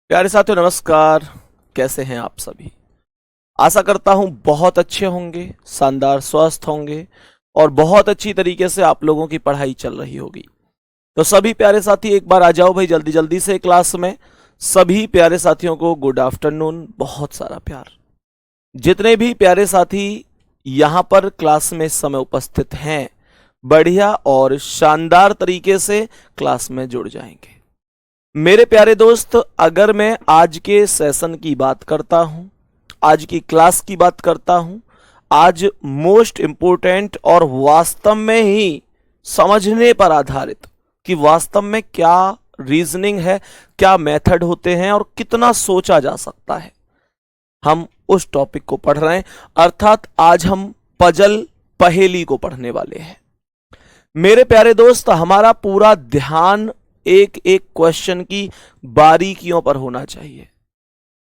प्यारे साथियों नमस्कार। कैसे हैं आप सभी? आशा करता हूं बहुत अच्छे होंगे, शानदार स्वस्थ होंगे और बहुत अच्छी तरीके से आप लोगों की पढ़ाई चल रही होगी। तो सभी प्यारे साथी एक बार आ जाओ भाई जल्दी जल्दी से क्लास में। सभी प्यारे साथियों को गुड आफ्टरनून, बहुत सारा प्यार। जितने भी प्यारे साथी यहां पर क्लास में इस समय उपस्थित हैं, बढ़िया और शानदार तरीके से क्लास में जुड़ जाएंगे। मेरे प्यारे दोस्त, अगर मैं आज के सेशन की बात करता हूं, आज की क्लास की बात करता हूं, आज मोस्ट इंपोर्टेंट और वास्तव में ही समझने पर आधारित कि वास्तव में क्या रीजनिंग है, क्या मेथड होते हैं और कितना सोचा जा सकता है, हम उस टॉपिक को पढ़ रहे हैं। अर्थात आज हम पजल पहेली को पढ़ने वाले हैं। मेरे प्यारे दोस्त, हमारा पूरा ध्यान एक एक क्वेश्चन की बारीकियों पर होना चाहिए,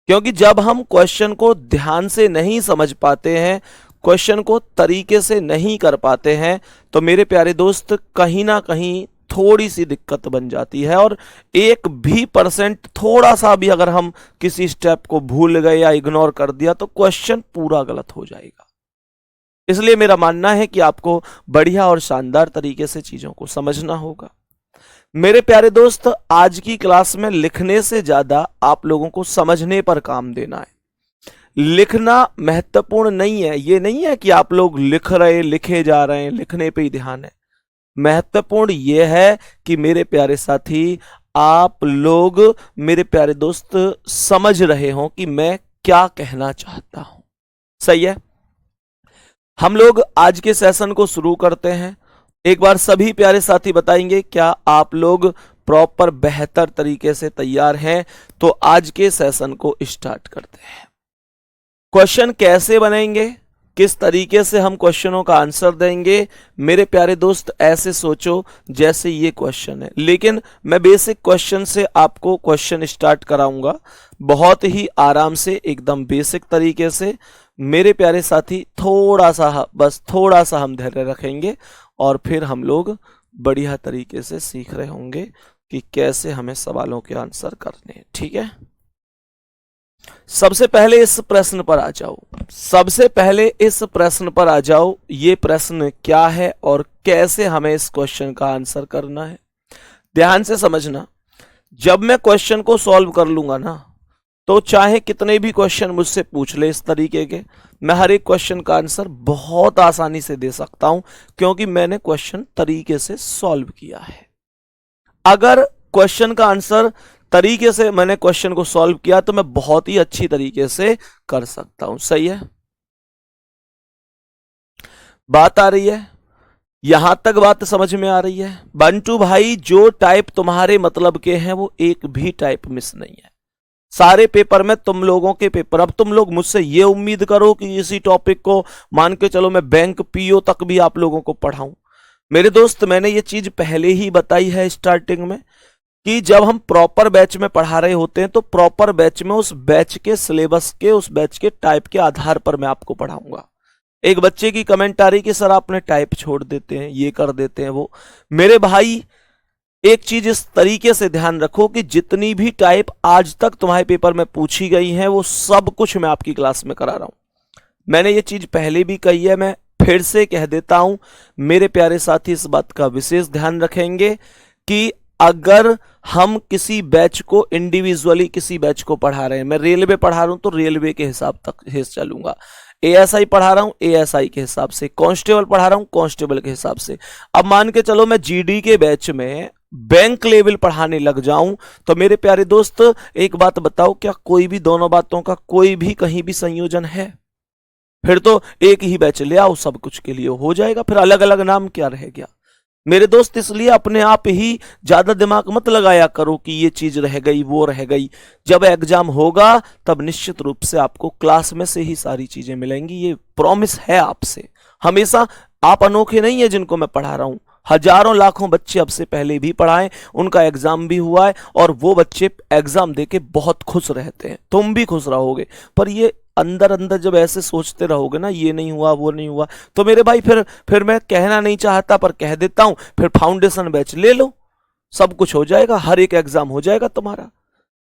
क्योंकि जब हम क्वेश्चन को ध्यान से नहीं समझ पाते हैं, क्वेश्चन को तरीके से नहीं कर पाते हैं, तो मेरे प्यारे दोस्त कहीं ना कहीं थोड़ी सी दिक्कत बन जाती है। और 1% थोड़ा सा भी अगर हम किसी स्टेप को भूल गए या इग्नोर कर दिया तो क्वेश्चन पूरा गलत हो जाएगा। इसलिए मेरा मानना है कि आपको बढ़िया और शानदार तरीके से चीजों को समझना होगा। मेरे प्यारे दोस्त, आज की क्लास में लिखने से ज्यादा आप लोगों को समझने पर काम देना है। लिखना महत्वपूर्ण नहीं है, ये नहीं है कि आप लोग लिखे जा रहे हैं, लिखने पे ही ध्यान है। महत्वपूर्ण यह है कि मेरे प्यारे साथी, आप लोग, मेरे प्यारे दोस्त, समझ रहे हो कि मैं क्या कहना चाहता हूं। सही है? हम लोग आज के सेशन को शुरू करते हैं। एक बार सभी प्यारे साथी बताएंगे, क्या आप लोग प्रॉपर बेहतर तरीके से तैयार हैं? तो आज के सेशन को स्टार्ट करते हैं। क्वेश्चन कैसे बनेंगे, किस तरीके से हम क्वेश्चनों का आंसर देंगे, मेरे प्यारे दोस्त ऐसे सोचो जैसे ये क्वेश्चन है। लेकिन मैं बेसिक क्वेश्चन से आपको क्वेश्चन स्टार्ट कराऊंगा, बहुत ही आराम से, एकदम बेसिक तरीके से। मेरे प्यारे साथी थोड़ा सा, बस थोड़ा सा हम धैर्य रखेंगे और फिर हम लोग बढ़िया तरीके से सीख रहे होंगे कि कैसे हमें सवालों के आंसर करने हैं। ठीक है? सबसे पहले इस प्रश्न पर आ जाओ। सबसे पहले इस प्रश्न पर आ जाओ। ये प्रश्न क्या है और कैसे हमें इस क्वेश्चन का आंसर करना है, ध्यान से समझना। जब मैं क्वेश्चन को सॉल्व कर लूंगा ना, तो चाहे कितने भी क्वेश्चन मुझसे पूछ ले इस तरीके के, मैं हर एक क्वेश्चन का आंसर बहुत आसानी से दे सकता हूं, क्योंकि मैंने क्वेश्चन तरीके से सॉल्व किया है। अगर क्वेश्चन का आंसर तरीके से मैंने क्वेश्चन को सॉल्व किया तो मैं बहुत ही अच्छी तरीके से कर सकता हूं। सही है? बात आ रही है? यहां तक बात समझ में आ रही है? बंटू भाई, जो टाइप तुम्हारे मतलब के हैं वो एक भी टाइप मिस नहीं है। सारे पेपर में तुम लोगों के पेपर, अब तुम लोग मुझसे ये उम्मीद करो कि इसी टॉपिक को मान के चलो मैं बैंक पीओ तक भी आप लोगों को पढ़ाऊं। मेरे दोस्त, मैंने ये चीज पहले ही बताई है स्टार्टिंग में कि जब हम प्रॉपर बैच में पढ़ा रहे होते हैं तो प्रॉपर बैच में उस बैच के सिलेबस के, उस बैच के टाइप के आधार पर मैं आपको पढ़ाऊंगा। एक बच्चे की कमेंट आ रही कि सर आपने टाइप छोड़ देते हैं, ये कर देते हैं वो। मेरे भाई, एक चीज इस तरीके से ध्यान रखो कि जितनी भी टाइप आज तक तुम्हारे पेपर में पूछी गई हैं वो सब कुछ मैं आपकी क्लास में करा रहा हूं। मैंने ये चीज पहले भी कही है, मैं फिर से कह देता हूं। मेरे प्यारे साथी इस बात का विशेष ध्यान रखेंगे कि अगर हम किसी बैच को इंडिविजुअली, किसी बैच को पढ़ा रहे हैं, मैं रेलवे पढ़ा रहा हूं तो रेलवे के हिसाब तक ही चलूंगा, एएसआई पढ़ा रहा हूं एएसआई के हिसाब से, कांस्टेबल पढ़ा रहा हूं कांस्टेबल के हिसाब से। अब मान के चलो मैं जीडी के बैच में बैंक लेवल पढ़ाने लग जाऊं, तो मेरे प्यारे दोस्त एक बात बताओ, क्या कोई भी दोनों बातों का कोई भी कहीं भी संयोजन है? फिर तो एक ही बैच ले आओ, सब कुछ के लिए हो जाएगा, फिर अलग अलग नाम क्या रह गया? मेरे दोस्त, इसलिए अपने आप ही ज्यादा दिमाग मत लगाया करो कि ये चीज रह गई, वो रह गई। जब एग्जाम होगा तब निश्चित रूप से आपको क्लास में से ही सारी चीजें मिलेंगी, ये प्रॉमिस है आपसे। हमेशा आप अनोखे नहीं है जिनको मैं पढ़ा रहा हूं, हजारों लाखों बच्चे अब से पहले भी पढ़ाए, उनका एग्जाम भी हुआ है और वो बच्चे एग्जाम देके बहुत खुश रहते हैं। तुम भी खुश रहोगे, पर ये अंदर अंदर जब ऐसे सोचते रहोगे ना, ये नहीं हुआ वो नहीं हुआ, तो मेरे भाई फिर मैं कहना नहीं चाहता पर कह देता हूं, फिर फाउंडेशन बैच ले लो, सब कुछ हो जाएगा, हर एक एग्जाम हो जाएगा तुम्हारा।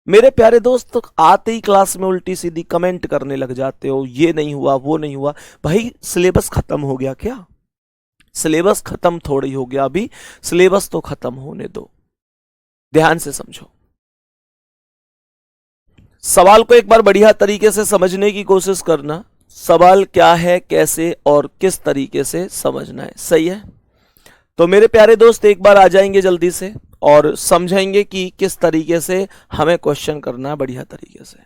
मेरे प्यारे दोस्त, आते ही क्लास में उल्टी सीधी कमेंट करने लग जाते हो, ये नहीं हुआ वो नहीं हुआ। भाई सिलेबस खत्म हो गया क्या? सिलेबस खत्म थोड़ी हो गया, अभी सिलेबस तो खत्म होने दो। ध्यान से समझो, सवाल को एक बार बढ़िया तरीके से समझने की कोशिश करना। सवाल क्या है, कैसे और किस तरीके से समझना है, सही है? तो मेरे प्यारे दोस्त एक बार आ जाएंगे जल्दी से और समझेंगे कि किस तरीके से हमें क्वेश्चन करना है बढ़िया तरीके से।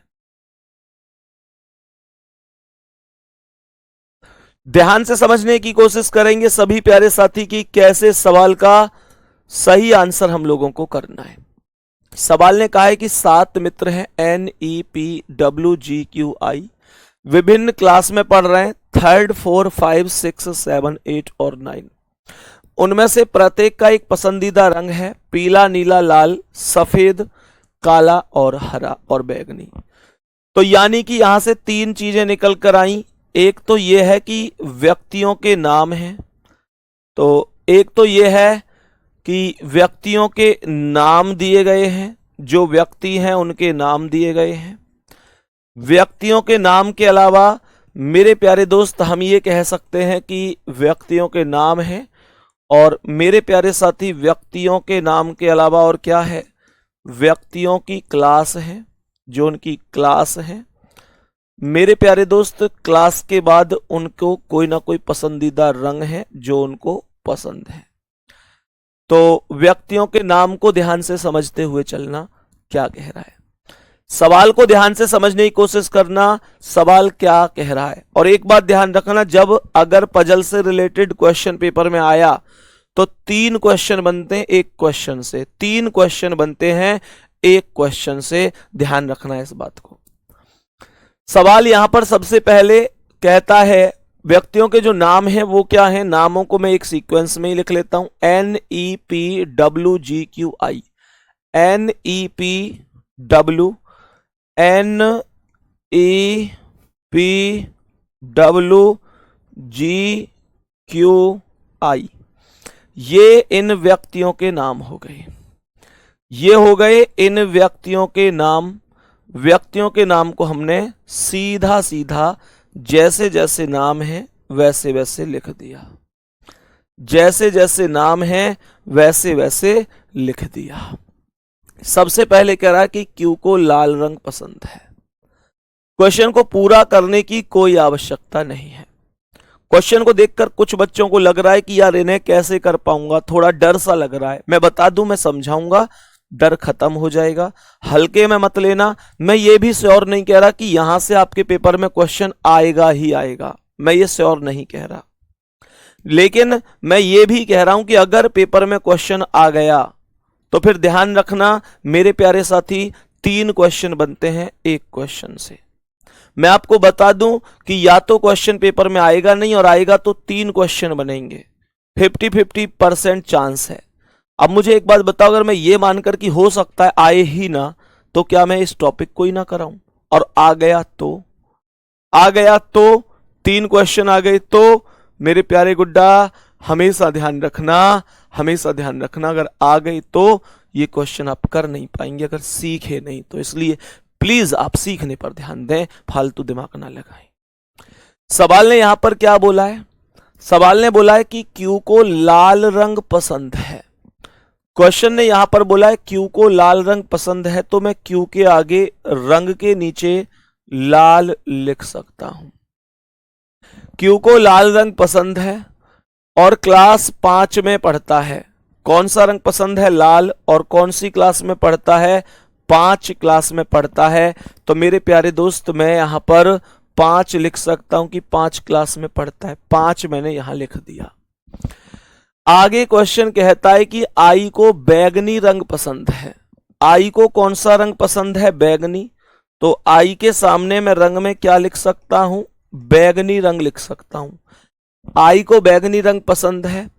ध्यान से समझने की कोशिश करेंगे सभी प्यारे साथी की कैसे सवाल का सही आंसर हम लोगों को करना है। सवाल ने कहा है कि 7 मित्र हैं, NEPWGQI, विभिन्न क्लास में पढ़ रहे हैं, 3rd 4 5 6 7 8 और 9। उनमें से प्रत्येक का एक पसंदीदा रंग है, पीला, नीला, लाल, सफेद, काला और हरा और बैगनी। तो यानी कि यहां से 3 चीजें निकल कर आई। एक तो ये है कि व्यक्तियों के नाम हैं, तो एक तो ये है कि व्यक्तियों के नाम दिए गए हैं, जो व्यक्ति हैं उनके नाम दिए गए हैं। व्यक्तियों के नाम के अलावा मेरे प्यारे दोस्त हम ये कह सकते हैं कि व्यक्तियों के नाम हैं, और मेरे प्यारे साथी व्यक्तियों के नाम के अलावा और क्या है, व्यक्तियों की क्लास है, जो उनकी क्लास है। मेरे प्यारे दोस्त क्लास के बाद उनको कोई ना कोई पसंदीदा रंग है जो उनको पसंद है। तो व्यक्तियों के नाम को ध्यान से समझते हुए चलना, क्या कह रहा है सवाल को ध्यान से समझने की कोशिश करना, सवाल क्या कह रहा है। और एक बात ध्यान रखना, जब अगर पजल से रिलेटेड क्वेश्चन पेपर में आया तो 3 क्वेश्चन बनते हैं एक क्वेश्चन से, 3 क्वेश्चन बनते हैं एक क्वेश्चन से, ध्यान रखना है इस बात को। सवाल यहां पर सबसे पहले कहता है व्यक्तियों के जो नाम हैं वो क्या हैं, नामों को मैं एक सीक्वेंस में ही लिख लेता हूं, NEPWGQI, NEPWGQI, ये इन व्यक्तियों के नाम हो गए। ये हो गए इन व्यक्तियों के नाम। व्यक्तियों के नाम को हमने सीधा सीधा जैसे जैसे नाम है वैसे वैसे लिख दिया, जैसे जैसे नाम है वैसे वैसे लिख दिया। सबसे पहले कह रहा है कि क्यू को लाल रंग पसंद है। क्वेश्चन को पूरा करने की कोई आवश्यकता नहीं है। क्वेश्चन को देखकर कुछ बच्चों को लग रहा है कि यार इन्हें कैसे कर पाऊंगा, थोड़ा डर सा लग रहा है। मैं बता दूं, मैं समझाऊंगा, डर खत्म हो जाएगा, हल्के में मत लेना। मैं ये भी श्योर नहीं कह रहा कि यहां से आपके पेपर में क्वेश्चन आएगा ही आएगा, मैं ये श्योर नहीं कह रहा, लेकिन मैं ये भी कह रहा हूं कि अगर पेपर में क्वेश्चन आ गया तो फिर ध्यान रखना मेरे प्यारे साथी, 3 क्वेश्चन बनते हैं एक क्वेश्चन से। मैं आपको बता दूं कि या तो क्वेश्चन पेपर में आएगा नहीं, और आएगा तो 3 क्वेश्चन बनेंगे, 50-50% चांस है। अब मुझे एक बात बताओ, अगर मैं ये मानकर कि हो सकता है आए ही ना, तो क्या मैं इस टॉपिक को ही ना कराऊं? और आ गया तो 3 क्वेश्चन आ गए तो मेरे प्यारे गुड्डा हमेशा ध्यान रखना, हमेशा ध्यान रखना, अगर आ गई तो ये क्वेश्चन आप कर नहीं पाएंगे अगर सीखे नहीं तो। इसलिए प्लीज आप सीखने पर ध्यान दें, फालतू दिमाग ना लगाएं। सवाल ने यहां पर क्या बोला है? सवाल ने बोला है कि क्यू को लाल रंग पसंद है। क्वेश्चन ने यहां पर बोला है क्यू को लाल रंग पसंद है, तो मैं क्यू के आगे रंग के नीचे लाल लिख सकता हूं। क्यू को लाल रंग पसंद है और क्लास 5 में पढ़ता है। कौन सा रंग पसंद है? लाल। और कौन सी क्लास में पढ़ता है? 5 क्लास में पढ़ता है। तो मेरे प्यारे दोस्त मैं यहां पर 5 लिख सकता हूं कि 5 क्लास में पढ़ता है। 5 मैंने यहां लिख दिया। आगे क्वेश्चन कहता है कि आई को बैगनी रंग पसंद है। आई को कौन सा रंग पसंद है? बैगनी। तो आई के सामने मैं रंग में क्या लिख सकता हूं? बैगनी रंग लिख सकता हूं। आई को बैगनी रंग पसंद है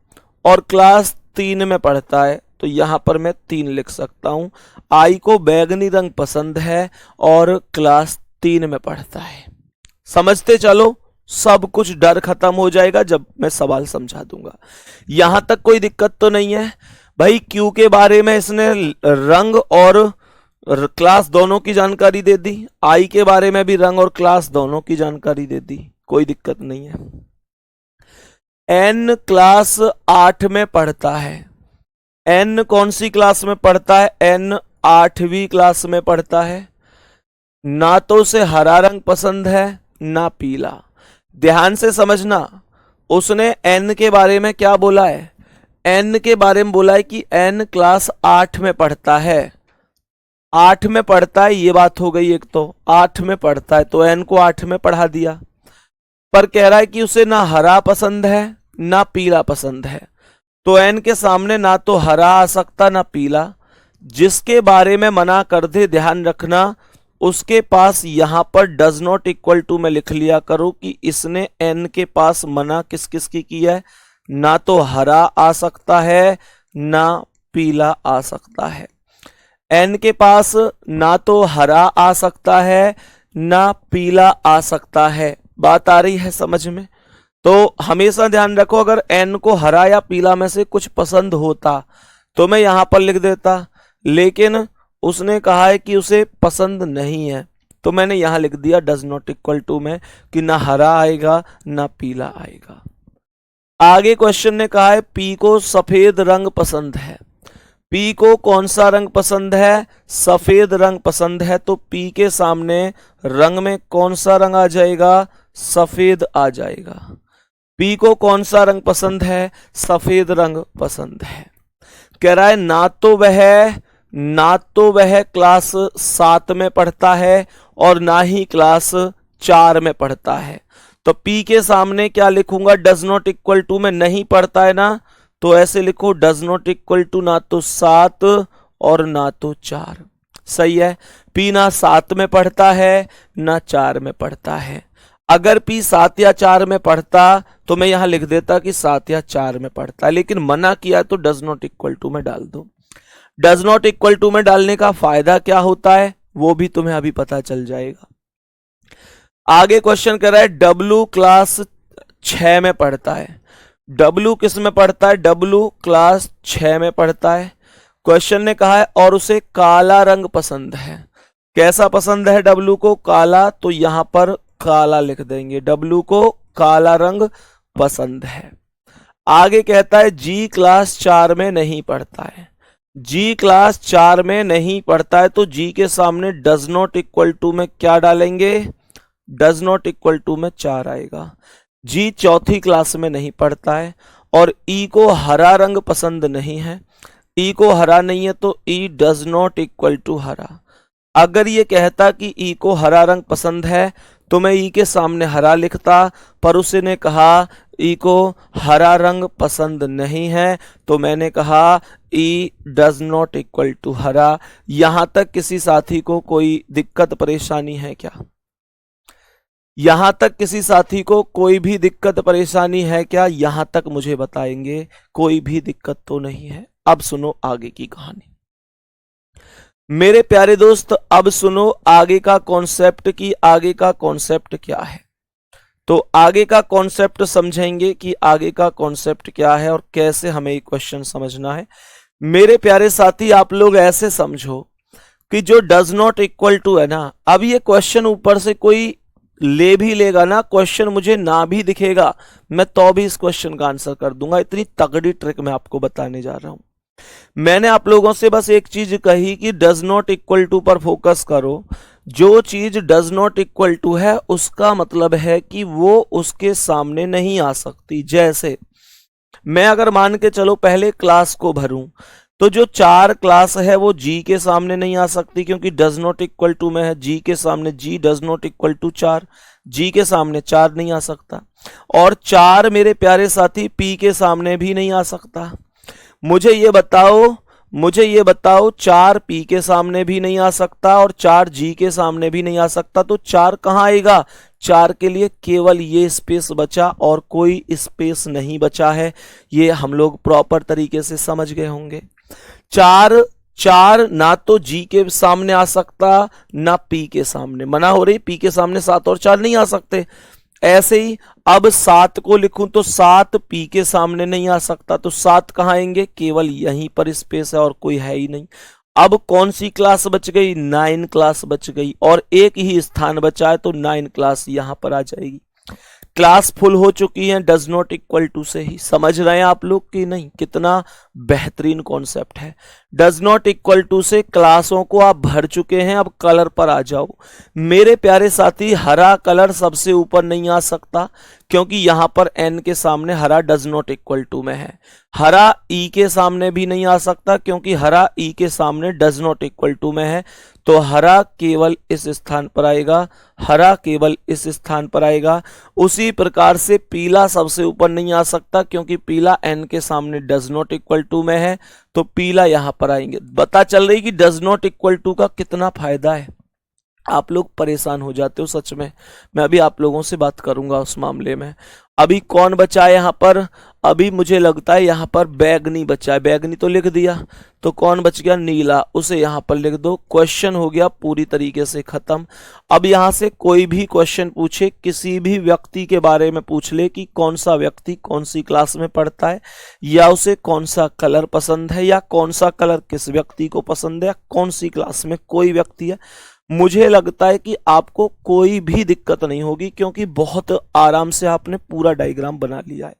और क्लास 3 में पढ़ता है, तो यहां पर मैं 3 लिख सकता हूं। आई को बैगनी रंग पसंद है और क्लास 3 में पढ़ता है। समझते चलो, सब कुछ डर खत्म हो जाएगा जब मैं सवाल समझा दूंगा। यहां तक कोई दिक्कत तो नहीं है भाई। क्यू के बारे में इसने रंग और क्लास दोनों की जानकारी दे दी, आई के बारे में भी रंग और क्लास दोनों की जानकारी दे दी, कोई दिक्कत नहीं है। एन क्लास 8 में पढ़ता है। एन कौन सी क्लास में पढ़ता है? एन 8वीं क्लास में पढ़ता है। ना तो उसे हरा रंग पसंद है ना पीला। ध्यान से समझना, उसने एन के बारे में क्या बोला है? एन के बारे में बोला है कि एन क्लास 8 में पढ़ता है। 8 में पढ़ता है, ये बात हो गई। एक तो 8 में पढ़ता है तो एन को 8 में पढ़ा दिया। पर कह रहा है कि उसे ना हरा पसंद है ना पीला पसंद है, तो एन के सामने ना तो हरा आ सकता ना पीला। जिसके बारे में मना कर दे, ध्यान रखना, उसके पास यहां पर डज नॉट इक्वल टू में लिख लिया करो कि इसने एन के पास मना किस किस की किया है। ना तो हरा आ सकता है ना पीला आ सकता है। एन के पास ना तो हरा आ सकता है ना पीला आ सकता है। बात आ रही है समझ में? तो हमेशा ध्यान रखो, अगर एन को हरा या पीला में से कुछ पसंद होता तो मैं यहां पर लिख देता, लेकिन उसने कहा है कि उसे पसंद नहीं है, तो मैंने यहां लिख दिया डज नॉट इक्वल टू में कि ना हरा आएगा ना पीला आएगा। आगे क्वेश्चन ने कहा है पी को सफेद रंग पसंद है। पी को कौन सा रंग पसंद है? सफेद रंग पसंद है। तो पी के सामने रंग में कौन सा रंग आ जाएगा? सफेद आ जाएगा। पी को कौन सा रंग पसंद है? सफेद रंग पसंद है। कह रहा है ना तो वह क्लास 7 में पढ़ता है और ना ही क्लास 4 में पढ़ता है। तो पी के सामने क्या लिखूंगा? डज नॉट इक्वल टू में नहीं पढ़ता है ना, तो ऐसे लिखो डज नॉट इक्वल टू ना तो 7 और ना तो 4। सही है। पी ना 7 में पढ़ता है ना 4 में पढ़ता है। अगर पी 7 या 4 में पढ़ता तो मैं यहां लिख देता कि 7 या 4 में पढ़ता है, लेकिन मना किया तो डज नॉट इक्वल टू में डाल दो। डज नॉट इक्वल टू में डालने का फायदा क्या होता है वो भी तुम्हें अभी पता चल जाएगा। आगे क्वेश्चन कर रहा है डब्लू क्लास 6 में पढ़ता है। डब्लू किस में पढ़ता है? डब्लू क्लास 6 में पढ़ता है। क्वेश्चन ने कहा है और उसे काला रंग पसंद है। कैसा पसंद है डब्लू को? काला। तो यहां पर काला लिख देंगे, डब्लू को काला रंग पसंद है। आगे कहता है जी क्लास 4 में नहीं पढ़ता है। जी क्लास 4 में नहीं पढ़ता है, तो जी के सामने डज नॉट इक्वल टू में क्या डालेंगे? डज नॉट इक्वल टू में 4 आएगा। जी चौथी क्लास में नहीं पढ़ता है और ई को हरा रंग पसंद नहीं है। ई को हरा नहीं है तो ई डज नॉट इक्वल टू हरा। अगर ये कहता कि ई को हरा रंग पसंद है तो मैं ई के सामने हरा लिखता, पर उसने कहा ई को हरा रंग पसंद नहीं है, तो मैंने कहा ई डज नॉट इक्वल टू हरा। यहां तक किसी साथी को कोई दिक्कत परेशानी है क्या? यहां तक किसी साथी को कोई भी दिक्कत परेशानी है क्या? यहां तक मुझे बताएंगे। कोई भी दिक्कत तो नहीं है। अब सुनो आगे की कहानी। मेरे प्यारे दोस्त, अब सुनो आगे का कॉन्सेप्ट कि आगे का कॉन्सेप्ट क्या है। तो आगे का कॉन्सेप्ट समझेंगे कि आगे का कॉन्सेप्ट क्या है और कैसे हमें ये क्वेश्चन समझना है। मेरे प्यारे साथी, आप लोग ऐसे समझो कि जो डज नॉट इक्वल टू है ना, अब ये क्वेश्चन ऊपर से कोई ले भी लेगा ना, क्वेश्चन मुझे ना भी दिखेगा, मैं तो भी इस क्वेश्चन का आंसर कर दूंगा। इतनी तगड़ी ट्रिक मैं आपको बताने जा रहा हूं। मैंने आप लोगों से बस एक चीज कही कि डज नॉट इक्वल टू पर फोकस करो। जो चीज डज नॉट इक्वल टू है उसका मतलब है कि वो उसके सामने नहीं आ सकती। जैसे मैं अगर मान के चलो पहले क्लास को भरूं, तो जो 4 क्लास है वो जी के सामने नहीं आ सकती क्योंकि डज नॉट इक्वल टू में है। जी के सामने जी डज नॉट इक्वल टू 4, जी के सामने 4 नहीं आ सकता। और 4 मेरे प्यारे साथी पी के सामने भी नहीं आ सकता। मुझे ये बताओ 4 पी के सामने भी नहीं आ सकता और 4 जी के सामने भी नहीं आ सकता, तो 4 कहां आएगा? 4 के लिए केवल ये स्पेस बचा और कोई स्पेस नहीं बचा है। ये हम लोग प्रॉपर तरीके से समझ गए होंगे। 4 ना तो जी के सामने आ सकता ना पी के सामने, मना हो रही, पी के सामने 7 और 4 नहीं आ सकते। ऐसे ही अब 7 को लिखूं तो 7 पी के सामने नहीं आ सकता, तो 7 कहां आएंगे? केवल यहीं पर स्पेस है और कोई है ही नहीं। अब कौन सी क्लास बच गई? 9 क्लास बच गई, और एक ही स्थान बचा है तो 9 क्लास यहां पर आ जाएगी। क्लास फुल हो चुकी है, डज नॉट इक्वल टू से ही। समझ रहे हैं आप लोग कि नहीं? कितना बेहतरीन कॉन्सेप्ट है। डज नॉट इक्वल टू से क्लासों को आप भर चुके हैं, अब कलर पर आ जाओ। मेरे प्यारे साथी, हरा कलर सबसे ऊपर नहीं आ सकता, क्योंकि यहां पर एन के सामने हरा डज नॉट इक्वल टू में है। हरा ई के सामने भी नहीं आ सकता, क्योंकि हरा ई के सामने डज नॉट इक्वल टू में है। तो हरा केवल इस स्थान पर आएगा, हरा केवल इस स्थान पर आएगा। उसी प्रकार से पीला सबसे ऊपर नहीं आ सकता, क्योंकि पीला एन के सामने डज नॉट इक्वल टू में है, तो पीला यहां पर आएंगे। पता चल रही कि डज नॉट इक्वल टू का कितना फायदा है। आप लोग परेशान हो जाते हो सच में। मैं अभी आप लोगों से बात करूंगा उस मामले में। अभी कौन बचा है यहां पर? अभी मुझे लगता है यहां पर बैगनी बचा है। बैगनी तो लिख दिया, तो कौन बच गया? नीला। उसे यहां पर लिख दो। क्वेश्चन हो गया पूरी तरीके से खत्म। अब यहां से कोई भी क्वेश्चन पूछे, किसी भी व्यक्ति के बारे में पूछ ले कि कौन सा व्यक्ति कौन सी क्लास में पढ़ता है, या उसे कौन सा कलर पसंद है, या कौन सा कलर किस व्यक्ति को पसंद है, या कौन सी क्लास में कोई व्यक्ति है, मुझे लगता है कि आपको कोई भी दिक्कत नहीं होगी, क्योंकि बहुत आराम से आपने पूरा डायग्राम बना लिया है।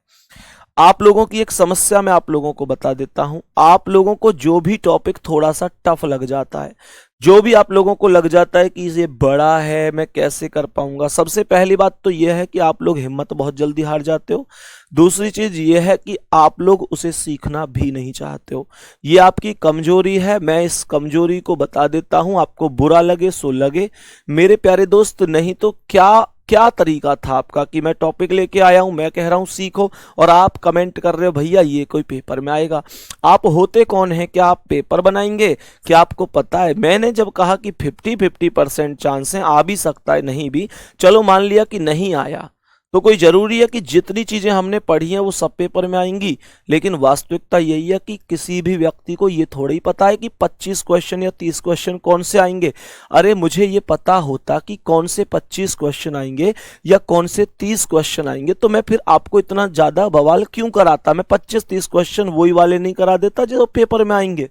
आप लोगों की एक समस्या मैं आप लोगों को बता देता हूं। आप लोगों को जो भी टॉपिक थोड़ा सा टफ लग जाता है, जो भी आप लोगों को लग जाता है कि ये बड़ा है, मैं कैसे कर पाऊंगा, सबसे पहली बात तो यह है कि आप लोग हिम्मत बहुत जल्दी हार जाते हो। दूसरी चीज ये है कि आप लोग उसे सीखना भी नहीं चाहते हो। ये आपकी कमजोरी है। मैं इस कमजोरी को बता देता हूं, आपको बुरा लगे सो लगे मेरे प्यारे दोस्त। नहीं तो क्या क्या तरीका था आपका कि मैं टॉपिक लेके आया हूं, मैं कह रहा हूं सीखो, और आप कमेंट कर रहे हो भैया ये कोई पेपर में आएगा। आप होते कौन है? क्या आप पेपर बनाएंगे? क्या आपको पता है? मैंने जब कहा कि 50-50% चांस है, आ भी सकता है नहीं भी, चलो मान लिया कि नहीं आया, तो कोई जरूरी है कि जितनी चीजें हमने पढ़ी हैं वो सब पेपर में आएंगी? लेकिन वास्तविकता यही है कि किसी भी व्यक्ति को ये थोड़ा ही पता है कि 25 क्वेश्चन या 30 क्वेश्चन कौन से आएंगे। अरे मुझे ये पता होता कि कौन से 25 क्वेश्चन आएंगे या कौन से 30 क्वेश्चन आएंगे, तो मैं फिर आपको इतना ज्यादा बवाल क्यों कराता? मैं 25-30 क्वेश्चन वही वाले नहीं करा देता जो पेपर में आएंगे।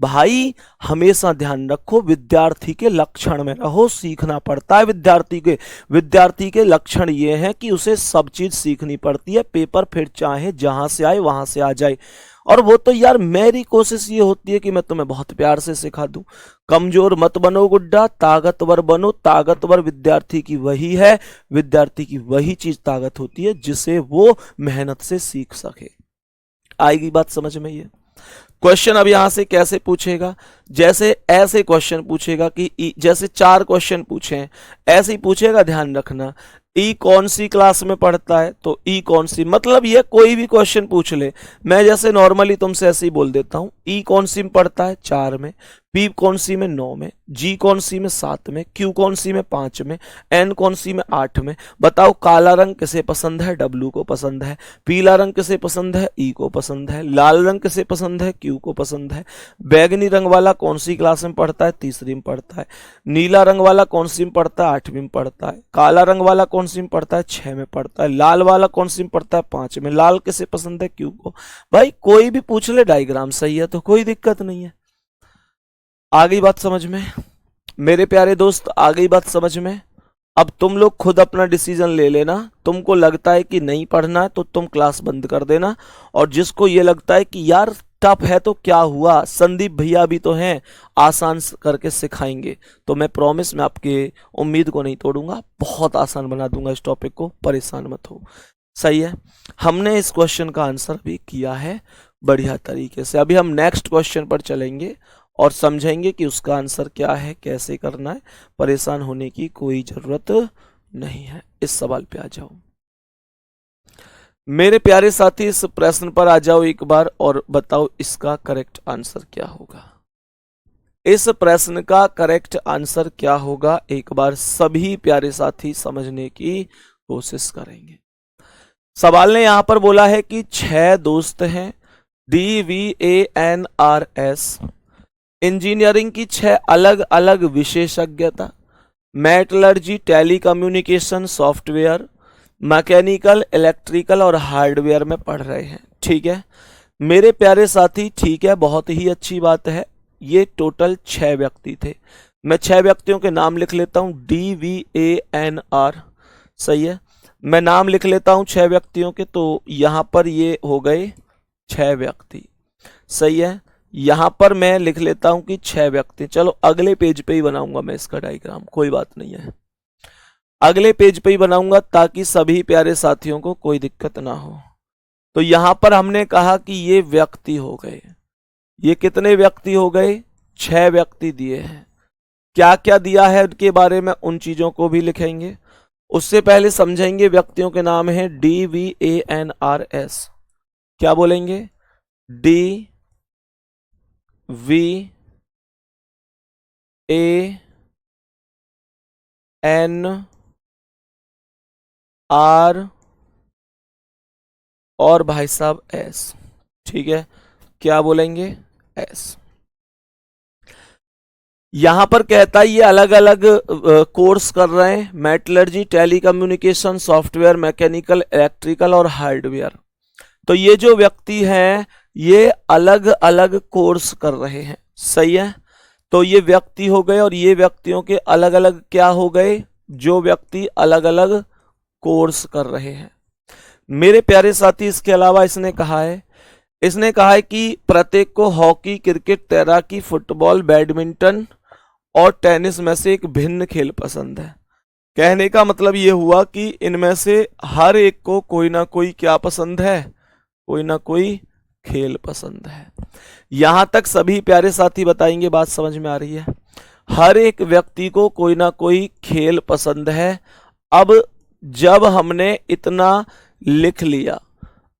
भाई हमेशा ध्यान रखो, विद्यार्थी के लक्षण में रहो। सीखना पड़ता है विद्यार्थी के लक्षण ये हैं कि उसे सब चीज सीखनी पड़ती है। पेपर फिर चाहे जहां से आए वहां से आ जाए, और वो तो यार मेरी कोशिश ये होती है कि मैं तुम्हें बहुत प्यार से सिखा दूं। कमजोर मत बनो गुड्डा, ताकतवर बनो। ताकतवर विद्यार्थी की वही है, विद्यार्थी की वही चीज ताकत होती है जिसे वो मेहनत से सीख सके। आएगी बात समझ में? ये क्वेश्चन अब यहां से कैसे पूछेगा? जैसे ऐसे क्वेश्चन पूछेगा कि जैसे 4 क्वेश्चन पूछे हैं, ऐसे ही पूछेगा। ध्यान रखना, ई कौन सी क्लास में पढ़ता है, तो ई कौन सी, मतलब ये कोई भी क्वेश्चन पूछ ले। मैं जैसे नॉर्मली तुमसे ऐसे ही बोल देता हूं, ई कौन सी में पढ़ता है? 4 में। पी कौन सी में? 9 में। जी कौन सी में? 7 में। क्यू कौन सी में? 5 में। एन कौन सी में? 8 में। बताओ काला रंग किसे पसंद है? डब्लू को पसंद है। पीला रंग किसे पसंद है? ई को पसंद है। लाल रंग किसे पसंद है? क्यू को पसंद है। बैगनी रंग वाला कौन सी क्लास में पढ़ता है? तीसरी में पढ़ता है। नीला रंग वाला कौन सी में पढ़ता है? 8वीं में पढ़ता है। काला रंग वाला कौन सी में पढ़ता है? 6 में पढ़ता है। लाल वाला कौन सी में पढ़ता है? 5 में। लाल किसे पसंद है? क्यू को। भाई कोई भी पूछ ले, डायग्राम सही है तो कोई दिक्कत नहीं है। आ गई बात समझ में मेरे प्यारे दोस्त? आ गई बात समझ में? अब तुम लोग खुद अपना डिसीजन ले लेना। तुमको लगता है कि नहीं पढ़ना है तो तुम क्लास बंद कर देना, और जिसको ये लगता है कि यार टफ है तो क्या हुआ, संदीप भैया भी तो हैं, आसान करके सिखाएंगे, तो मैं प्रॉमिस, मैं आपके उम्मीद को नहीं तोड़ूंगा, बहुत आसान बना दूंगा इस टॉपिक को, परेशान मत हो। सही है, हमने इस क्वेश्चन का आंसर भी किया है बढ़िया तरीके से। अभी हम नेक्स्ट क्वेश्चन पर चलेंगे और समझेंगे कि उसका आंसर क्या है, कैसे करना है। परेशान होने की कोई जरूरत नहीं है। इस सवाल पे आ जाओ मेरे प्यारे साथी, इस प्रश्न पर आ जाओ एक बार और बताओ इसका करेक्ट आंसर क्या होगा। इस प्रश्न का करेक्ट आंसर क्या होगा, एक बार सभी प्यारे साथी समझने की कोशिश करेंगे। सवाल ने यहां पर बोला है कि 6 दोस्त हैं, DVANRS, इंजीनियरिंग की 6 अलग अलग विशेषज्ञता, metallurgy, telecommunication, software, mechanical, electrical और हार्डवेयर में पढ़ रहे हैं। ठीक है मेरे प्यारे साथी, ठीक है, बहुत ही अच्छी बात है। ये टोटल 6 व्यक्ति थे। मैं 6 व्यक्तियों के नाम लिख लेता हूं, DVANR, सही है। मैं नाम लिख लेता हूं 6 व्यक्तियों के, तो यहां पर ये हो गए 6 व्यक्ति, सही है। यहां पर मैं लिख लेता हूं कि 6 व्यक्ति। चलो अगले पेज पे ही बनाऊंगा मैं इसका डायग्राम, कोई बात नहीं है, अगले पेज पे ही बनाऊंगा ताकि सभी प्यारे साथियों को कोई दिक्कत ना हो। तो यहां पर हमने कहा कि ये व्यक्ति हो गए, ये कितने व्यक्ति हो गए, 6 व्यक्ति दिए हैं। क्या क्या दिया है उनके बारे में, उन चीजों को भी लिखेंगे। उससे पहले समझेंगे व्यक्तियों के नाम है DVANRS। क्या बोलेंगे, DVANR और भाई साहब S, ठीक है। क्या बोलेंगे, S। यहां पर कहता है ये अलग अलग कोर्स कर रहे हैं, metallurgy, telecommunication, software, mechanical, electrical और हार्डवेयर। तो ये जो व्यक्ति हैं ये अलग अलग कोर्स कर रहे हैं, सही है। तो ये व्यक्ति हो गए और ये व्यक्तियों के अलग अलग क्या हो गए, जो व्यक्ति अलग अलग कोर्स कर रहे हैं। मेरे प्यारे साथी, इसके अलावा इसने कहा है कि प्रत्येक को हॉकी, क्रिकेट, तैराकी, फुटबॉल, बैडमिंटन और टेनिस में से एक भिन्न खेल पसंद है। कहने का मतलब ये हुआ कि इनमें से हर एक को कोई ना कोई क्या पसंद है, कोई ना कोई खेल पसंद है। यहां तक सभी प्यारे साथी बताएंगे, बात समझ में आ रही है। हर एक व्यक्ति को कोई ना कोई खेल पसंद है। अब जब हमने इतना लिख लिया,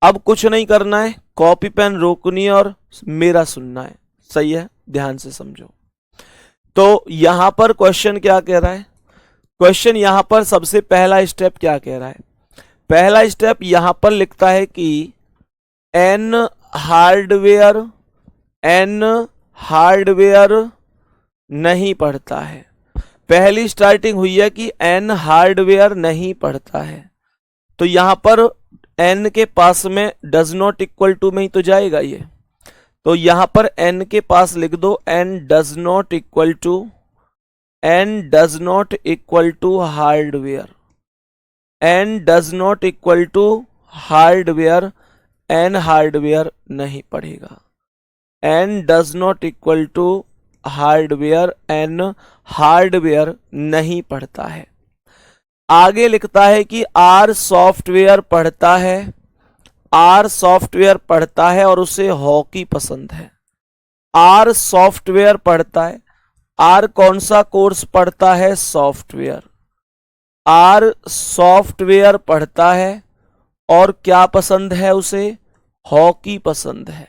अब कुछ नहीं करना है, कॉपी पेन रोकनी है और मेरा सुनना है, सही है, ध्यान से समझो। तो यहां पर क्वेश्चन क्या कह रहा है, क्वेश्चन यहां पर सबसे पहला स्टेप क्या कह रहा है, पहला स्टेप यहां पर लिखता है कि एन हार्डवेयर नहीं पढ़ता है। पहली स्टार्टिंग हुई है कि एन हार्डवेयर नहीं पढ़ता है, तो यहां पर एन के पास में डज नॉट इक्वल टू में ही तो जाएगा ये, तो यहां पर एन के पास लिख दो N does not equal to hardware, N does not equal to hardware, N hardware नहीं पढ़ेगा, N does not equal to hardware, N hardware नहीं पढ़ता है। आगे लिखता है कि आर सॉफ्टवेयर पढ़ता है, आर सॉफ्टवेयर पढ़ता है और उसे हॉकी पसंद है। आर सॉफ्टवेयर पढ़ता है, आर कौन सा कोर्स पढ़ता है, सॉफ्टवेयर। आर सॉफ्टवेयर पढ़ता है और क्या पसंद है उसे, हॉकी पसंद है।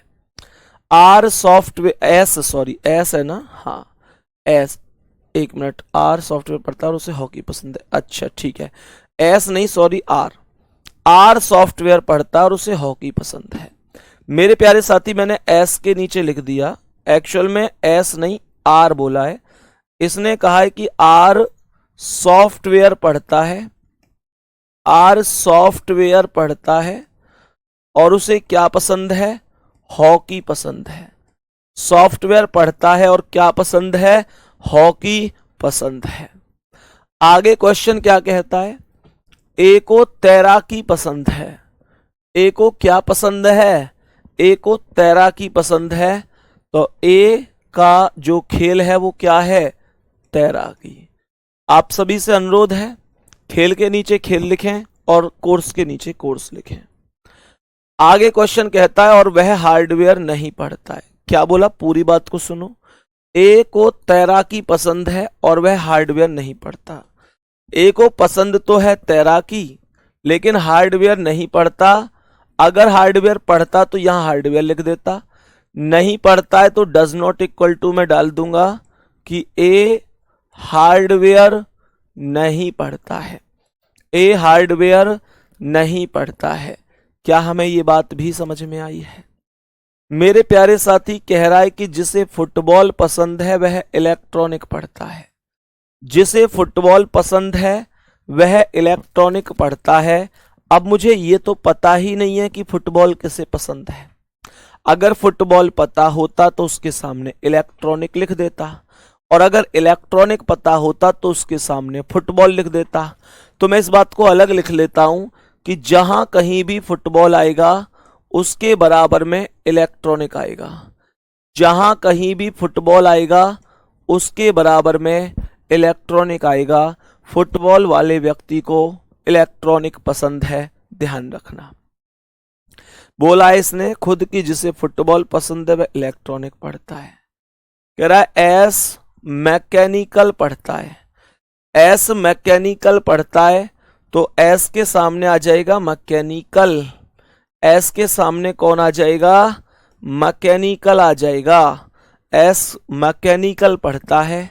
आर सॉफ्टवेयर एस है ना, हाँ एस, एक मिनट, आर सॉफ्टवेयर पढ़ता है और उसे हॉकी पसंद है, अच्छा ठीक है, एस नहीं सॉरी आर सॉफ्टवेयर पढ़ता है और उसे हॉकी पसंद है। मेरे प्यारे साथी, मैंने एस के नीचे लिख दिया, एक्चुअल में एस नहीं आर बोला है। इसने कहा है कि आर सॉफ्टवेयर पढ़ता है, आर सॉफ्टवेयर पढ़ता है और उसे क्या पसंद है, हॉकी पसंद है। सॉफ्टवेयर पढ़ता है और क्या पसंद है, हॉकी पसंद है। आगे क्वेश्चन क्या कहता है, ए को तैराकी पसंद है, ए को क्या पसंद है, ए को तैराकी पसंद है, तो ए का जो खेल है वो क्या है, तैराकी। आप सभी से अनुरोध है, खेल के नीचे खेल लिखें और कोर्स के नीचे कोर्स लिखें। आगे क्वेश्चन कहता है और वह हार्डवेयर नहीं पढ़ता है। क्या बोला, पूरी बात को सुनो। ए को तैराकी पसंद है और वह हार्डवेयर नहीं पढ़ता। ए को पसंद तो है तैराकी लेकिन हार्डवेयर नहीं पढ़ता। अगर हार्डवेयर पढ़ता तो यहां हार्डवेयर लिख देता, नहीं पढ़ता है तो डज नॉट इक्वल टू में डाल दूंगा कि ए हार्डवेयर नहीं पढ़ता है, ए हार्डवेयर नहीं पढ़ता है। क्या हमें ये बात भी समझ में आई है? मेरे प्यारे साथी, कह रहा है कि जिसे फुटबॉल पसंद है वह इलेक्ट्रॉनिक पढ़ता है, जिसे फुटबॉल पसंद है वह इलेक्ट्रॉनिक पढ़ता है। अब मुझे ये तो पता ही नहीं है कि फुटबॉल किसे पसंद है। अगर फुटबॉल पता होता तो उसके सामने इलेक्ट्रॉनिक लिख देता, और अगर इलेक्ट्रॉनिक पता होता तो उसके सामने फुटबॉल लिख देता। तो मैं इस बात को अलग लिख लेता हूं कि जहां कहीं भी फुटबॉल आएगा उसके बराबर में इलेक्ट्रॉनिक आएगा। जहां कहीं भी फुटबॉल आएगा उसके बराबर में इलेक्ट्रॉनिक आएगा। फुटबॉल वाले व्यक्ति को इलेक्ट्रॉनिक पसंद है, ध्यान रखना। बोला है इसने खुद की जिसे फुटबॉल पसंद है वह इलेक्ट्रॉनिक पढ़ता है। कह रहा है एस मैकेनिकल पढ़ता है, एस मैकेनिकल पढ़ता है, तो एस के सामने आ जाएगा मैकेनिकल, एस के सामने कौन आ जाएगा, मैकेनिकल आ जाएगा। एस मैकेनिकल पढ़ता है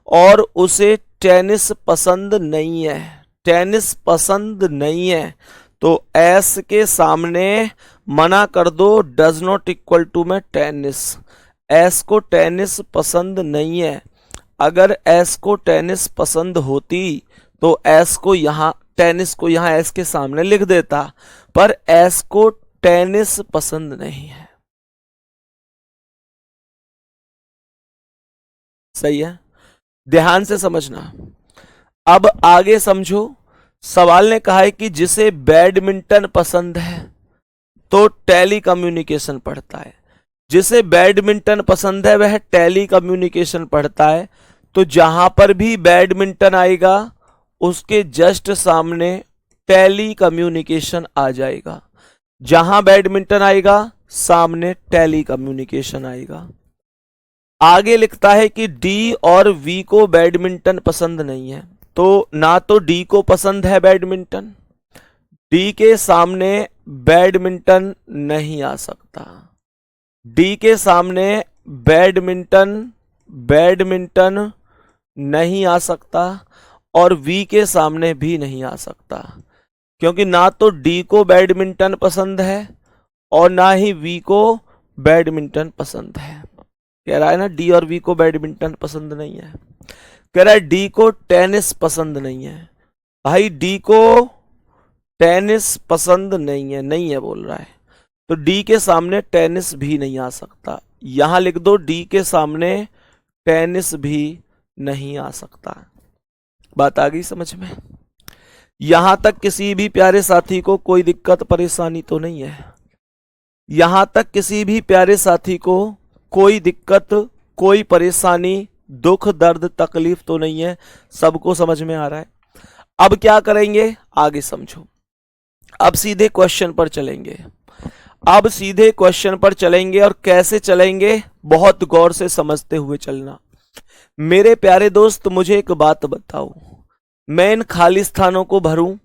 और उसे टेनिस पसंद नहीं है, टेनिस पसंद नहीं है, तो एस के सामने मना कर दो, डज नॉट इक्वल टू में टेनिस। एस को टेनिस पसंद नहीं है। अगर एस को टेनिस पसंद होती तो एस को यहां, टेनिस को यहां एस के सामने लिख देता, पर एस को टेनिस पसंद नहीं है। सही है, ध्यान से समझना। अब आगे समझो, सवाल ने कहा है कि जिसे बैडमिंटन पसंद है तो टेली कम्युनिकेशन पढ़ता है। जिसे बैडमिंटन पसंद है वह टेली कम्युनिकेशन पढ़ता है, तो जहां पर भी बैडमिंटन आएगा उसके जस्ट सामने टेली कम्युनिकेशन आ जाएगा। जहां बैडमिंटन आएगा सामने टेली कम्युनिकेशन आएगा। आगे लिखता है कि डी और वी को बैडमिंटन पसंद नहीं है, तो ना तो डी को पसंद है बैडमिंटन, डी के सामने बैडमिंटन नहीं आ सकता, डी के सामने बैडमिंटन बैडमिंटन नहीं आ सकता, और वी के सामने भी नहीं आ सकता, क्योंकि ना तो डी को बैडमिंटन पसंद है और ना ही वी को बैडमिंटन पसंद है। कह रहा है ना डी और वी को बैडमिंटन पसंद नहीं है। कह रहा है डी को टेनिस पसंद नहीं है। भाई डी को टेनिस पसंद नहीं है, नहीं है बोल रहा है, तो डी के सामने टेनिस भी नहीं आ सकता। यहां लिख दो डी के सामने टेनिस भी नहीं आ सकता। बात आ गई समझ में? यहां तक किसी भी प्यारे साथी को कोई दिक्कत परेशानी तो नहीं है? यहां तक किसी भी प्यारे साथी को कोई दिक्कत, कोई परेशानी, दुख, दर्द, तकलीफ तो नहीं है? सबको समझ में आ रहा है? अब क्या करेंगे आगे समझो। अब सीधे क्वेश्चन पर चलेंगे। अब सीधे क्वेश्चन पर चलेंगे, और कैसे चलेंगे बहुत गौर से समझते हुए चलना। मेरे प्यारे दोस्त मुझे एक बात बताओ, मैं इन खाली स्थानों को भरूं?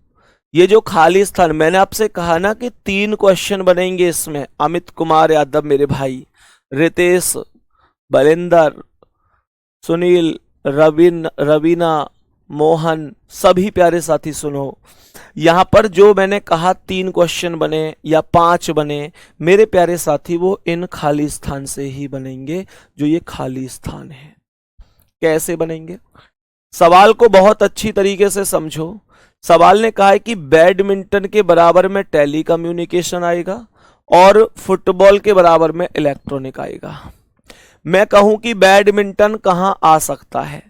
ये जो खाली स्थान, मैंने आपसे कहा ना कि 3 क्वेश्चन बनेंगे इसमें। अमित कुमार यादव मेरे भाई, रितेश, बलिंदर, सुनील, रवीना, मोहन, सभी प्यारे साथी सुनो। यहां पर जो मैंने कहा 3 क्वेश्चन बने या 5 बने, मेरे प्यारे साथी वो इन खाली स्थान से ही बनेंगे, जो ये खाली स्थान है। कैसे बनेंगे? सवाल को बहुत अच्छी तरीके से समझो। सवाल ने कहा है कि बैडमिंटन के बराबर में टेली कम्युनिकेशन आएगा और फुटबॉल के बराबर में इलेक्ट्रॉनिक आएगा। मैं कहूं कि बैडमिंटन कहां आ सकता है,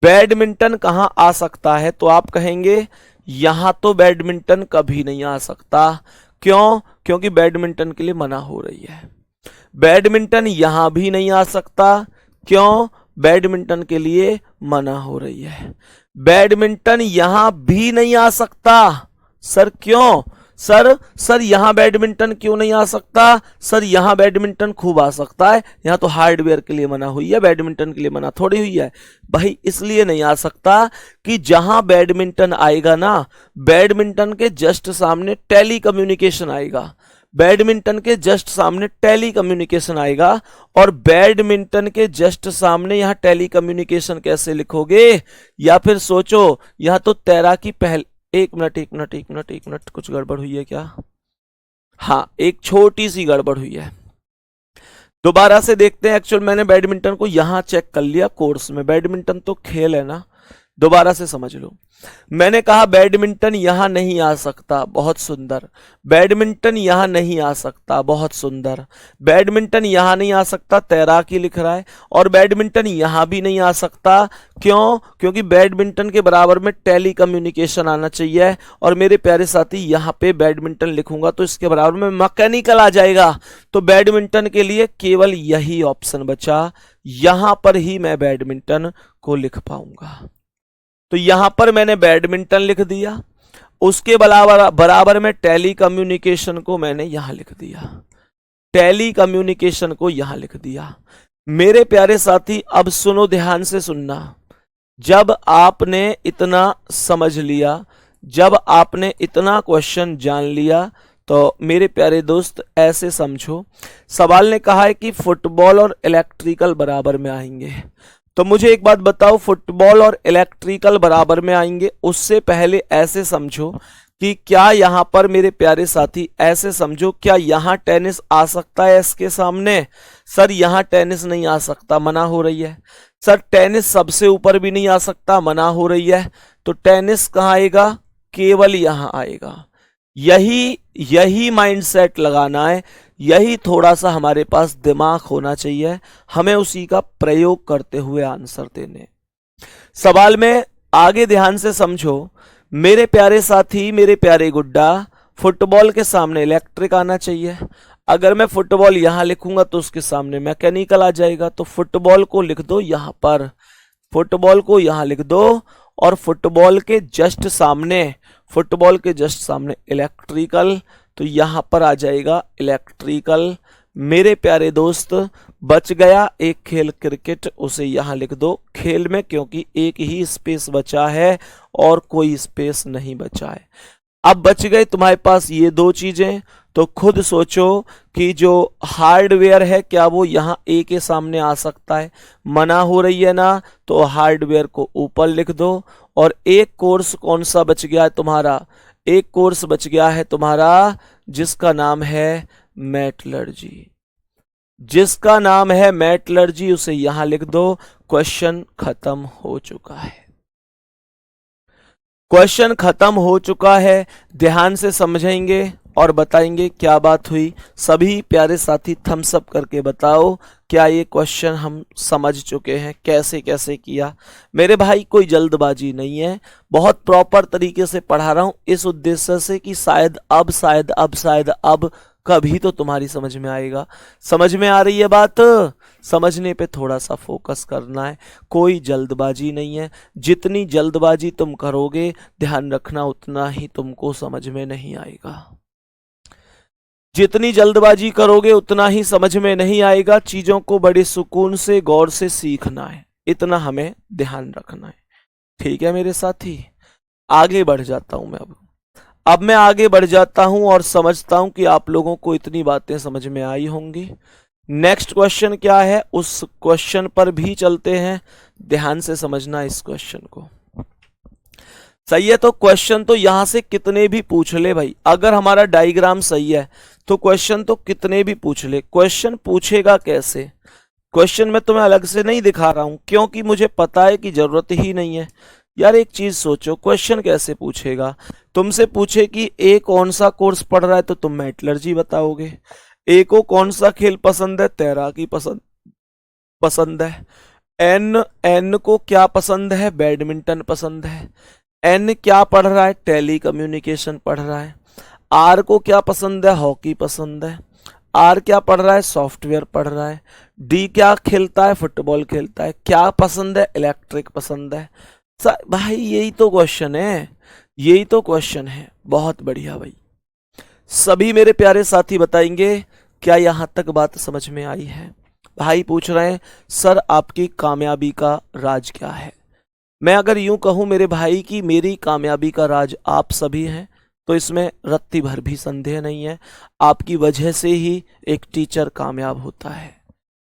बैडमिंटन कहां आ सकता है, तो आप कहेंगे यहां तो बैडमिंटन कभी नहीं आ सकता। क्यों? क्योंकि बैडमिंटन के लिए मना हो रही है। बैडमिंटन यहां भी नहीं आ सकता। क्यों? बैडमिंटन के लिए मना हो रही है। बैडमिंटन यहां भी नहीं आ सकता। सर क्यों? सर यहां बैडमिंटन क्यों नहीं आ सकता? सर यहां बैडमिंटन खूब आ सकता है, यहां तो हार्डवेयर के लिए मना हुई है, बैडमिंटन के लिए मना थोड़ी हुई है। भाई इसलिए नहीं आ सकता कि जहां बैडमिंटन आएगा ना, बैडमिंटन के जस्ट सामने टेली कम्युनिकेशन आएगा, बैडमिंटन के जस्ट सामने टेली कम्युनिकेशन आएगा। और बैडमिंटन के जस्ट सामने यहां टेली कम्युनिकेशन कैसे लिखोगे? या फिर सोचो, यहां तो तैराकी पहले, एक मिनट, कुछ गड़बड़ हुई है क्या? हाँ, एक छोटी सी गड़बड़ हुई है, दोबारा से देखते हैं। एक्चुअल मैंने बैडमिंटन को यहां चेक कर लिया कोर्स में, बैडमिंटन तो खेल है ना, दोबारा से समझ लो। मैंने कहा बैडमिंटन यहां नहीं आ सकता, बहुत सुंदर। बैडमिंटन यहां नहीं आ सकता, बहुत सुंदर। बैडमिंटन यहां नहीं आ सकता, तैराकी लिख रहा है। और बैडमिंटन यहां भी नहीं आ सकता, क्यों? क्योंकि बैडमिंटन के बराबर में टेली कम्युनिकेशन आना चाहिए। और मेरे प्यारे साथी यहां पे बैडमिंटन लिखूंगा तो इसके बराबर में मैकेनिकल आ जाएगा। तो बैडमिंटन के लिए केवल यही ऑप्शन बचा, यहां पर ही मैं बैडमिंटन को लिख पाऊंगा। तो यहां पर मैंने बैडमिंटन लिख दिया, उसके बराबर में टेली कम्युनिकेशन को मैंने यहां लिख दिया, टेली कम्युनिकेशन को यहां लिख दिया। मेरे प्यारे साथी अब सुनो, ध्यान से सुनना। जब आपने इतना समझ लिया, जब आपने इतना क्वेश्चन जान लिया, तो मेरे प्यारे दोस्त ऐसे समझो, सवाल ने कहा है कि फुटबॉल और इलेक्ट्रिकल बराबर में आएंगे। तो मुझे एक बात बताओ, फुटबॉल और इलेक्ट्रिकल बराबर में आएंगे, उससे पहले ऐसे समझो कि क्या यहां पर मेरे प्यारे साथी ऐसे समझो, क्या यहां टेनिस आ सकता है इसके सामने? सर यहां टेनिस नहीं आ सकता, मना हो रही है। सर टेनिस सबसे ऊपर भी नहीं आ सकता, मना हो रही है। तो टेनिस कहां आएगा? केवल यहां आएगा। यही माइंडसेट लगाना है, यही थोड़ा सा हमारे पास दिमाग होना चाहिए, हमें उसी का प्रयोग करते हुए आंसर देने। सवाल में आगे ध्यान से समझो मेरे प्यारे साथी, मेरे प्यारे गुड्डा, फुटबॉल के सामने इलेक्ट्रिक आना चाहिए। अगर मैं फुटबॉल यहां लिखूंगा तो उसके सामने मैकेनिकल आ जाएगा। तो फुटबॉल को लिख दो यहां पर, फुटबॉल को यहां लिख दो, और फुटबॉल के जस्ट सामने, फुटबॉल के जस्ट सामने इलेक्ट्रिकल, तो यहां पर आ जाएगा इलेक्ट्रिकल। मेरे प्यारे दोस्त बच गया एक खेल क्रिकेट, उसे यहां लिख दो खेल में, क्योंकि एक ही स्पेस बचा है और कोई स्पेस नहीं बचा है। अब बच गए तुम्हारे पास ये दो चीजें, तो खुद सोचो कि जो हार्डवेयर है क्या वो यहां ए के सामने आ सकता है? मना हो रही है ना, तो हार्डवेयर को ऊपर लिख दो। और एक कोर्स कौन सा बच गया है तुम्हारा? एक कोर्स बच गया है तुम्हारा जिसका नाम है मेटलर्जी, जिसका नाम है मेटलर्जी, उसे यहां लिख दो। क्वेश्चन खत्म हो चुका है, क्वेश्चन खत्म हो चुका है। ध्यान से समझेंगे और बताएंगे क्या बात हुई। सभी प्यारे साथी थम्स अप करके बताओ, क्या ये क्वेश्चन हम समझ चुके हैं, कैसे कैसे किया। मेरे भाई कोई जल्दबाजी नहीं है, बहुत प्रॉपर तरीके से पढ़ा रहा हूं, इस उद्देश्य से कि शायद अब कभी तो तुम्हारी समझ में आएगा। समझ में आ रही है बात? समझने पे थोड़ा सा फोकस करना है, कोई जल्दबाजी नहीं है। जितनी जल्दबाजी तुम करोगे, ध्यान रखना, उतना ही तुमको समझ में नहीं आएगा। जितनी जल्दबाजी करोगे उतना ही समझ में नहीं आएगा। चीजों को बड़े सुकून से, गौर से सीखना है, इतना हमें ध्यान रखना है। ठीक है मेरे साथी, आगे बढ़ जाता हूं मैं। अब मैं आगे बढ़ जाता हूं और समझता हूं कि आप लोगों को इतनी बातें समझ में आई होंगी। नेक्स्ट क्वेश्चन क्या है, उस क्वेश्चन पर भी चलते हैं। ध्यान से समझना इस क्वेश्चन को, सही है? तो क्वेश्चन तो यहां से कितने भी पूछ ले भाई, अगर हमारा डायग्राम सही है तो क्वेश्चन तो कितने भी पूछ ले। क्वेश्चन पूछेगा कैसे? क्वेश्चन मैं तुम्हें अलग से नहीं दिखा रहा हूं, क्योंकि मुझे पता है कि जरूरत ही नहीं है। यार एक चीज सोचो, क्वेश्चन कैसे पूछेगा? तुमसे पूछे कि ए कौन सा कोर्स पढ़ रहा है, तो तुम मेटलर्जी बताओगे। ए को कौन सा खेल पसंद है? तैराकी पसंद है। एन को क्या पसंद है? बैडमिंटन पसंद है। एन क्या पढ़ रहा है? टेली कम्युनिकेशन पढ़ रहा है। आर को क्या पसंद है? हॉकी पसंद है। आर क्या पढ़ रहा है? सॉफ्टवेयर पढ़ रहा है। डी क्या खेलता है? फुटबॉल खेलता है। क्या पसंद है? इलेक्ट्रिक पसंद है। भाई यही तो क्वेश्चन है, यही तो क्वेश्चन है। बहुत बढ़िया भाई, सभी मेरे प्यारे साथी बताएंगे क्या यहां तक बात समझ में आई है? भाई पूछ रहे हैं सर आपकी कामयाबी का राज क्या है? मैं अगर यूं कहूं मेरे भाई की मेरी कामयाबी का राज आप सभी हैं, तो इसमें रत्ती भर भी संदेह नहीं है। आपकी वजह से ही एक टीचर कामयाब होता है।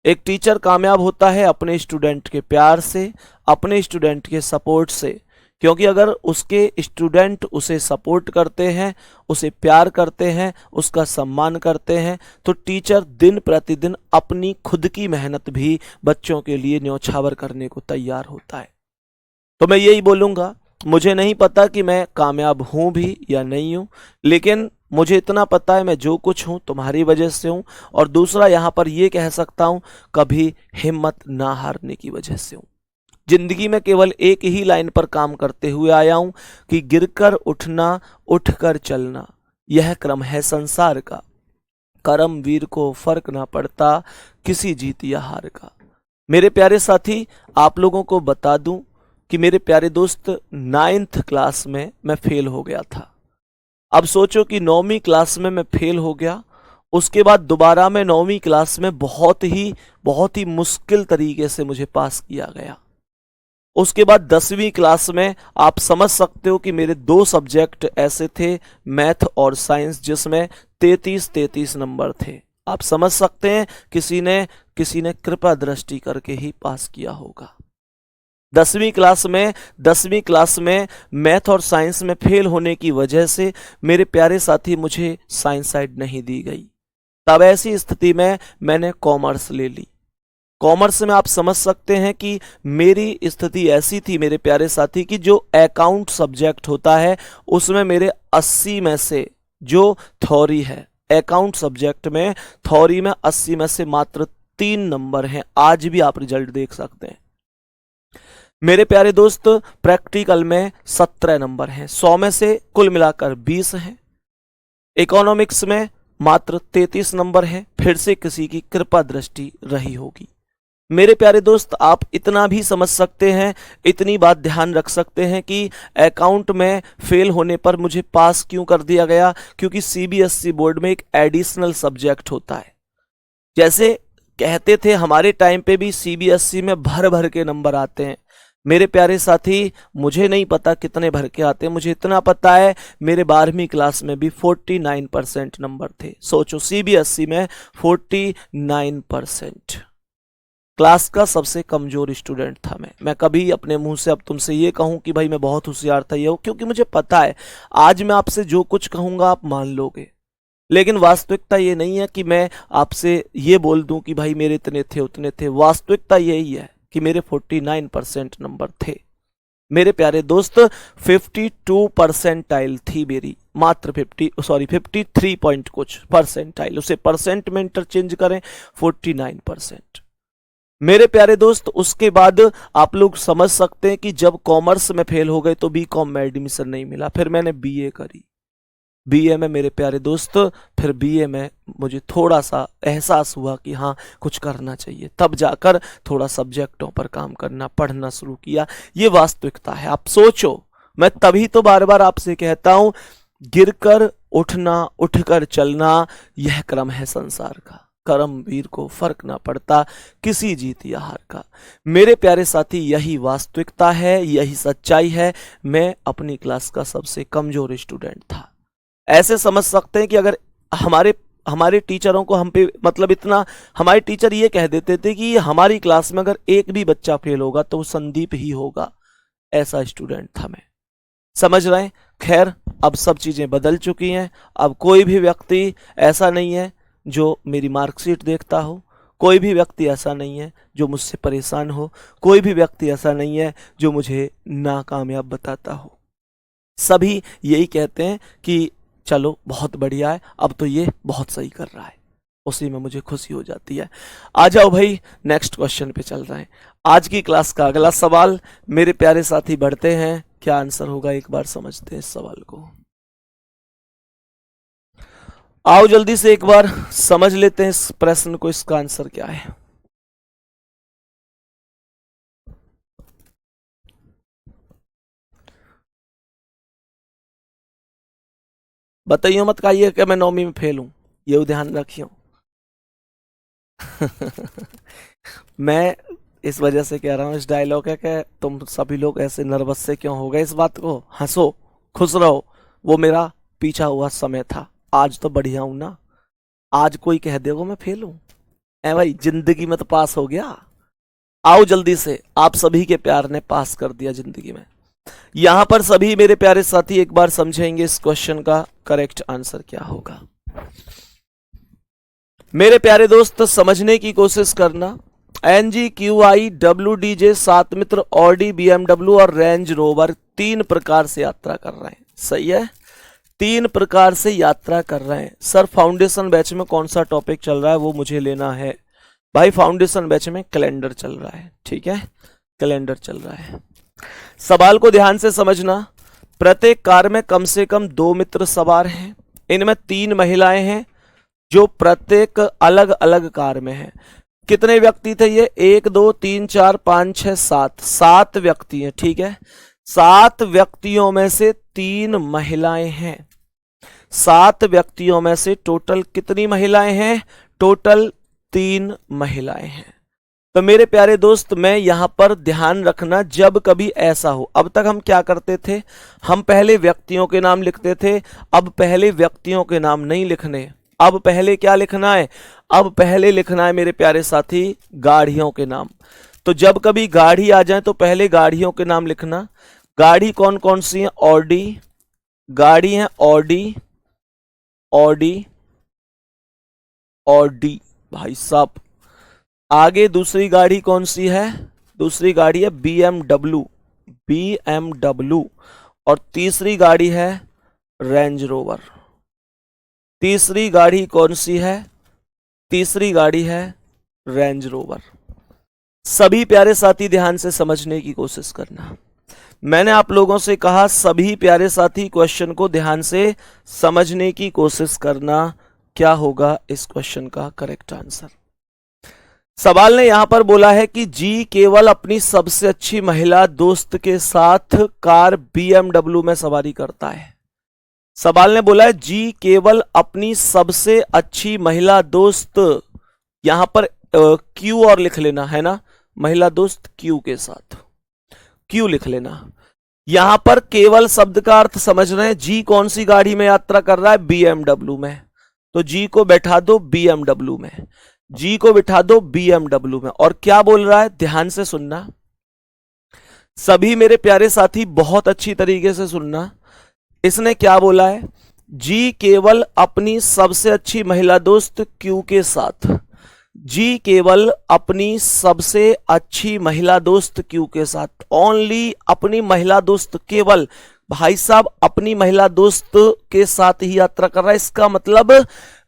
एक टीचर कामयाब होता है अपने स्टूडेंट के प्यार से, अपने स्टूडेंट के सपोर्ट से। क्योंकि अगर उसके स्टूडेंट उसे सपोर्ट करते हैं, उसे प्यार करते हैं, उसका सम्मान करते हैं, तो टीचर दिन प्रतिदिन अपनी खुद की मेहनत भी बच्चों के लिए न्यौछावर करने को तैयार होता है। तो मैं यही बोलूँगा, मुझे नहीं पता कि मैं कामयाब हूँ भी या नहीं हूँ, लेकिन मुझे इतना पता है मैं जो कुछ हूँ तुम्हारी वजह से हूँ। और दूसरा यहाँ पर ये कह सकता हूँ, कभी हिम्मत ना हारने की वजह से हूँ। जिंदगी में केवल एक ही लाइन पर काम करते हुए आया हूं कि गिरकर उठना, उठकर चलना, यह क्रम है संसार का। करमवीर को फर्क ना पड़ता किसी जीत या हार का। मेरे प्यारे साथी, आप लोगों को बता दूं कि मेरे प्यारे दोस्त, 9th क्लास में मैं फेल हो गया था। अब सोचो कि 9वीं क्लास में मैं फेल हो गया, उसके बाद दोबारा मैं 9वीं क्लास में बहुत ही मुश्किल तरीके से मुझे पास किया गया। उसके बाद 10वीं क्लास में आप समझ सकते हो कि मेरे 2 सब्जेक्ट ऐसे थे, मैथ और साइंस, जिसमें 33 नंबर थे। आप समझ सकते हैं किसी ने कृपा दृष्टि करके ही पास किया होगा। 10वीं क्लास में मैथ और साइंस में फेल होने की वजह से मेरे प्यारे साथी मुझे साइंस साइड नहीं दी गई। तब ऐसी स्थिति में मैंने कॉमर्स ले ली। कॉमर्स में आप समझ सकते हैं कि मेरी स्थिति ऐसी थी मेरे प्यारे साथी कि जो अकाउंट सब्जेक्ट होता है उसमें मेरे 80 में से, जो थ्योरी है अकाउंट सब्जेक्ट में, थ्योरी में 80 में से मात्र 3 नंबर हैं। आज भी आप रिजल्ट देख सकते हैं। मेरे प्यारे दोस्त, प्रैक्टिकल में 17 नंबर हैं, 100 में से कुल मिलाकर 20 हैं। इकोनॉमिक्स में मात्र 33 नंबर हैं, फिर से किसी की कृपा दृष्टि रही होगी। मेरे प्यारे दोस्त, आप इतना भी समझ सकते हैं, इतनी बात ध्यान रख सकते हैं कि अकाउंट में फेल होने पर मुझे पास क्यों कर दिया गया, क्योंकि सीबीएसई बोर्ड में एक एडिशनल सब्जेक्ट होता है। जैसे कहते थे हमारे टाइम पे भी सीबीएसई में भर भर के नंबर आते हैं। मेरे प्यारे साथी, मुझे नहीं पता कितने भर के आते हैं, मुझे इतना पता है मेरे 12वीं क्लास में भी 49% नंबर थे। सोचो, सीबीएसई में 49%। क्लास का सबसे कमजोर स्टूडेंट था मैं कभी अपने मुंह से अब तुमसे ये कहूं कि भाई मैं बहुत होशियार था, ये हो, क्योंकि मुझे पता है आज मैं आपसे जो कुछ कहूंगा आप मान लोगे। लेकिन वास्तविकता ये नहीं है कि मैं आपसे ये बोल दूं कि भाई मेरे इतने थे उतने थे। वास्तविकता यही है कि मेरे 49% नंबर थे। मेरे प्यारे दोस्त, 52 परसेंटाइल थी मेरी, मात्र 53 पॉइंट कुछ परसेंटाइल, उसे परसेंट में इंटरचेंज करें 49%। मेरे प्यारे दोस्त, उसके बाद आप लोग समझ सकते हैं कि जब कॉमर्स में फेल हो गए तो बीकॉम में एडमिशन नहीं मिला। फिर मैंने बीए करी। बीए में मेरे प्यारे दोस्त, फिर बीए में मुझे थोड़ा सा एहसास हुआ कि हाँ कुछ करना चाहिए। तब जाकर थोड़ा सब्जेक्टों पर काम करना, पढ़ना शुरू किया। ये वास्तविकता है। आप सोचो, मैं तभी तो बार बार आपसे कहता हूं, गिरकर उठना, उठकर चलना, यह क्रम है संसार का। करमवीर को फर्क ना पड़ता किसी जीत या हार का। मेरे प्यारे साथी, यही वास्तविकता है, यही सच्चाई है। मैं अपनी क्लास का सबसे कमजोर स्टूडेंट था। ऐसे समझ सकते हैं कि अगर हमारे टीचरों को हम पे मतलब इतना, हमारे टीचर ये कह देते थे कि हमारी क्लास में अगर एक भी बच्चा फेल होगा तो वो संदीप ही होगा। ऐसा स्टूडेंट था मैं। समझ रहे हैं? खैर, अब सब चीजें बदल चुकी हैं। अब कोई भी व्यक्ति ऐसा नहीं है जो मेरी मार्कशीट देखता हो, कोई भी व्यक्ति ऐसा नहीं है जो मुझसे परेशान हो, कोई भी व्यक्ति ऐसा नहीं है जो मुझे नाकामयाब बताता हो। सभी यही कहते हैं कि चलो बहुत बढ़िया है, अब तो ये बहुत सही कर रहा है। उसी में मुझे खुशी हो जाती है। आ जाओ भाई, नेक्स्ट क्वेश्चन पे चल रहे हैं। आज की क्लास का अगला सवाल, मेरे प्यारे साथी बढ़ते हैं। क्या आंसर होगा एक बार समझते हैं इस सवाल को। आओ जल्दी से एक बार समझ लेते हैं इस प्रश्न को, इसका आंसर क्या है। बताइए मत कहिए कि मैं 9वीं में फेल हूं, ये ध्यान रखियो। मैं इस वजह से कह रहा हूं, इस डायलॉग है कि तुम सभी लोग ऐसे नर्वस से क्यों हो गए। इस बात को हंसो, खुश रहो, वो मेरा पीछा हुआ समय था। आज तो बढ़िया हूं ना। आज कोई कह देगा मैं फेल हूं, ए भाई जिंदगी में तो पास हो गया। आओ जल्दी से, आप सभी के प्यार ने पास कर दिया जिंदगी में। यहां पर सभी मेरे प्यारे साथी एक बार समझेंगे इस क्वेश्चन का करेक्ट आंसर क्या होगा। मेरे प्यारे दोस्त, समझने की कोशिश करना। NGQI WDJ 7 मित्र ऑडी BMW और रेंज रोवर 3 प्रकार से यात्रा कर रहे हैं। सही है, 3 प्रकार से यात्रा कर रहे हैं। सर फाउंडेशन बैच में कौन सा टॉपिक चल रहा है वो मुझे लेना है। भाई फाउंडेशन बैच में कैलेंडर चल रहा है, ठीक है, कैलेंडर चल रहा है। सवाल को ध्यान से समझना। प्रत्येक कार में कम से कम 2 मित्र सवार हैं। इनमें 3 महिलाएं हैं जो प्रत्येक अलग अलग कार में हैं। कितने व्यक्ति थे ये? 1 2 3 4 5 6 7, 7 व्यक्ति हैं, ठीक है। 7 व्यक्तियों में से 3 महिलाएं हैं। 7 व्यक्तियों में से टोटल कितनी महिलाएं हैं? टोटल 3 महिलाएं हैं। तो मेरे प्यारे दोस्त, मैं यहां पर ध्यान रखना, जब कभी ऐसा हो, अब तक हम क्या करते थे, हम पहले व्यक्तियों के नाम लिखते थे। अब पहले व्यक्तियों के नाम नहीं लिखने, अब पहले क्या लिखना है? अब पहले लिखना है मेरे प्यारे साथी गाड़ियों के नाम। तो जब कभी गाड़ी आ जाए तो पहले गाड़ियों के नाम लिखना। गाड़ी कौन कौन सी है? ऑडी गाड़ी है, ऑडी ऑडी ऑडी भाई साहब। आगे दूसरी गाड़ी कौन सी है? दूसरी गाड़ी है BMW BMW। और तीसरी गाड़ी है रेंज रोवर। तीसरी गाड़ी कौन सी है? तीसरी गाड़ी है रेंज रोवर। सभी प्यारे साथी ध्यान से समझने की कोशिश करना। मैंने आप लोगों से कहा सभी प्यारे साथी क्वेश्चन को ध्यान से समझने की कोशिश करना। क्या होगा इस क्वेश्चन का करेक्ट आंसर? सवाल ने यहां पर बोला है कि जी केवल अपनी सबसे अच्छी महिला दोस्त के साथ कार BMW में सवारी करता है। सवाल ने बोला है जी केवल अपनी सबसे अच्छी महिला दोस्त, यहां पर क्यू और लिख लेना है ना, महिला दोस्त क्यू के साथ, क्यू लिख लेना। यहां पर केवल शब्द का अर्थ समझ रहे हैं। जी कौन सी गाड़ी में यात्रा कर रहा है? BMW में। तो जी को बैठा दो BMW में, जी को बिठा दो BMW में। और क्या बोल रहा है ध्यान से सुनना, सभी मेरे प्यारे साथी बहुत अच्छी तरीके से सुनना। इसने क्या बोला है? जी केवल अपनी सबसे अच्छी महिला दोस्त क्यू के साथ, जी केवल अपनी सबसे अच्छी महिला दोस्त क्यू के साथ, ओनली अपनी महिला दोस्त, केवल भाई साहब अपनी महिला दोस्त के साथ ही यात्रा कर रहा है। इसका मतलब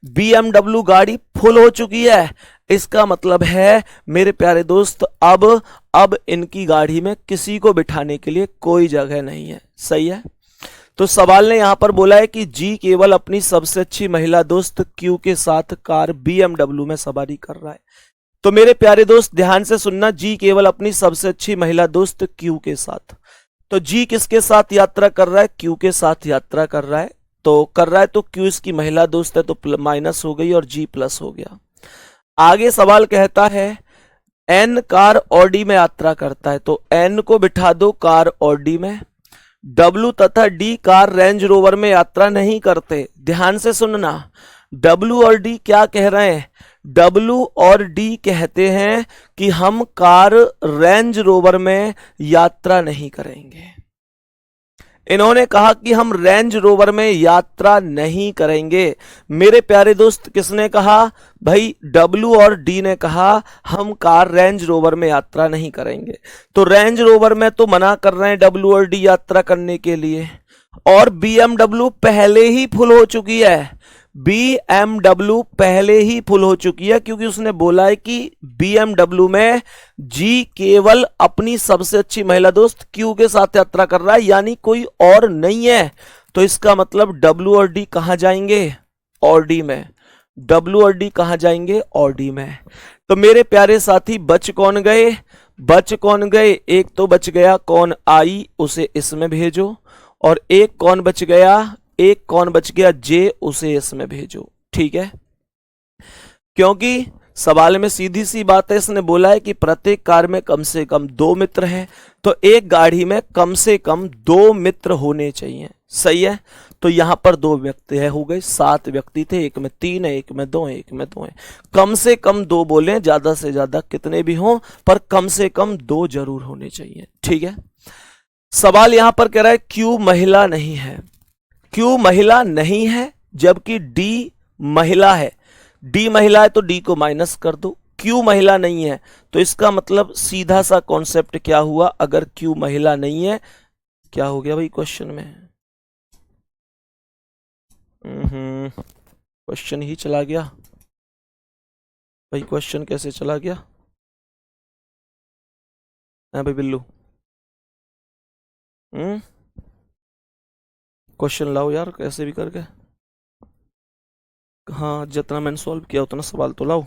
BMW गाड़ी फुल हो चुकी है। इसका मतलब है मेरे प्यारे दोस्त अब इनकी गाड़ी में किसी को बिठाने के लिए कोई जगह नहीं है। सही है। तो सवाल ने यहां पर बोला है कि जी केवल अपनी सबसे अच्छी महिला दोस्त क्यू के साथ कार BMW में सवारी कर रहा है। तो मेरे प्यारे दोस्त ध्यान से सुनना, जी केवल अपनी सबसे अच्छी महिला दोस्त क्यू के साथ। तो जी किसके साथ यात्रा कर रहा है? क्यू के साथ यात्रा कर रहा है। तो क्यू इसकी महिला दोस्त है, तो माइनस हो गई और जी प्लस हो गया। आगे सवाल कहता है एन कार ऑडी में यात्रा करता है। तो एन को बिठा दो कार ऑडी में। W तथा D कार रेंज रोवर में यात्रा नहीं करते। ध्यान से सुनना, W और D क्या कह रहे हैं? W और D कहते हैं कि हम कार रेंज रोवर में यात्रा नहीं करेंगे। इन्होंने कहा कि हम रेंज रोवर में यात्रा नहीं करेंगे। मेरे प्यारे दोस्त किसने कहा? भाई W और D ने कहा हम कार रेंज रोवर में यात्रा नहीं करेंगे। तो रेंज रोवर में तो मना कर रहे हैं W और D यात्रा करने के लिए। और BMW पहले ही फुल हो चुकी है। BMW पहले ही फुल हो चुकी है, क्योंकि उसने बोला है कि BMW में जी केवल अपनी सबसे अच्छी महिला दोस्त क्यू के साथ यात्रा कर रहा है, यानी कोई और नहीं है। तो इसका मतलब W और D कहां जाएंगे? ऑडी में। W और D कहां जाएंगे? ऑडी में। तो मेरे प्यारे साथी बच कौन गए? बच कौन गए? एक तो बच गया कौन? आई, उसे इसमें भेजो। और एक कौन बच गया? एक कौन बच गया? जे, उसे इसमें भेजो। ठीक है, क्योंकि सवाल में सीधी सी बात है, इसने बोला है कि प्रत्येक कार में कम से कम 2 मित्र हैं, तो एक गाड़ी में कम से कम 2 मित्र होने चाहिए। सही है। तो यहां पर 2 व्यक्ति है, हो गए 7 व्यक्ति थे, एक में 3 है, एक में 2 है, एक में 2 है। कम से कम 2 बोले, ज्यादा से ज्यादा कितने भी हों, पर कम से कम 2 जरूर होने चाहिए। ठीक है। सवाल यहां पर कह रहा है क्यू महिला नहीं है। क्यू महिला नहीं है, जबकि डी महिला है। डी महिला है तो डी को माइनस कर दो। क्यू महिला नहीं है, तो इसका मतलब सीधा सा कॉन्सेप्ट क्या हुआ, अगर क्यू महिला नहीं है, क्या हो गया भाई क्वेश्चन में? क्वेश्चन ही चला गया भाई, क्वेश्चन कैसे चला गया? है भाई बिल्लू, क्वेश्चन लाओ यार कैसे भी करके। हाँ, जितना मैंने सॉल्व किया उतना सवाल तो लाओ।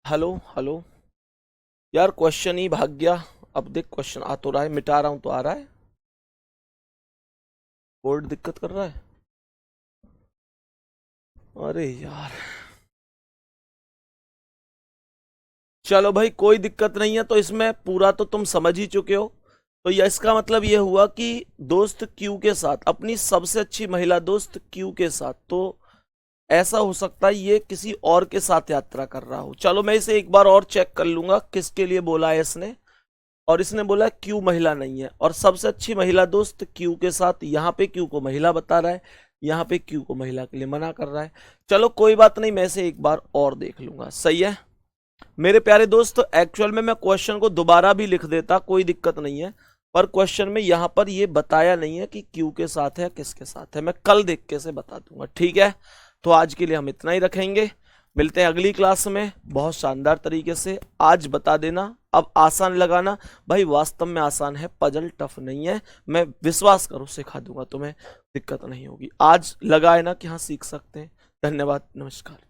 हेलो हेलो यार, क्वेश्चन ही भाग गया। अब देख क्वेश्चन आ तो रहा है, मिटा रहा हूं तो आ रहा है। बोर्ड दिक्कत कर रहा है, अरे यार। चलो भाई कोई दिक्कत नहीं है, तो इसमें पूरा तो तुम समझ ही चुके हो। तो ये इसका मतलब ये हुआ कि दोस्त क्यू के साथ, अपनी सबसे अच्छी महिला दोस्त क्यू के साथ, तो ऐसा हो सकता है ये किसी और के साथ यात्रा कर रहा हो। चलो मैं इसे एक बार और चेक कर लूंगा किसके लिए बोला है इसने। और इसने बोला क्यू महिला नहीं है, और सबसे अच्छी महिला दोस्त क्यू के साथ, यहाँ पे क्यू को महिला बता रहा है, यहाँ पे क्यू को महिला के लिए मना कर रहा है। चलो कोई बात नहीं, मैं इसे एक बार और देख लूंगा, सही है मेरे प्यारे दोस्त। एक्चुअल में मैं क्वेश्चन को दोबारा भी लिख देता, कोई दिक्कत नहीं है, पर क्वेश्चन में यहां पर ये बताया नहीं है कि क्यू के साथ है या किसके साथ है। मैं कल देख के से बता दूंगा, ठीक है। तो आज के लिए हम इतना ही रखेंगे, मिलते हैं अगली क्लास में बहुत शानदार तरीके से। आज बता देना, अब आसान लगाना भाई, वास्तव में आसान है, पजल टफ नहीं है। मैं विश्वास करो सिखा दूंगा तुम्हें, दिक्कत नहीं होगी। आज लगाए ना कि हाँ सीख सकते हैं। धन्यवाद, नमस्कार।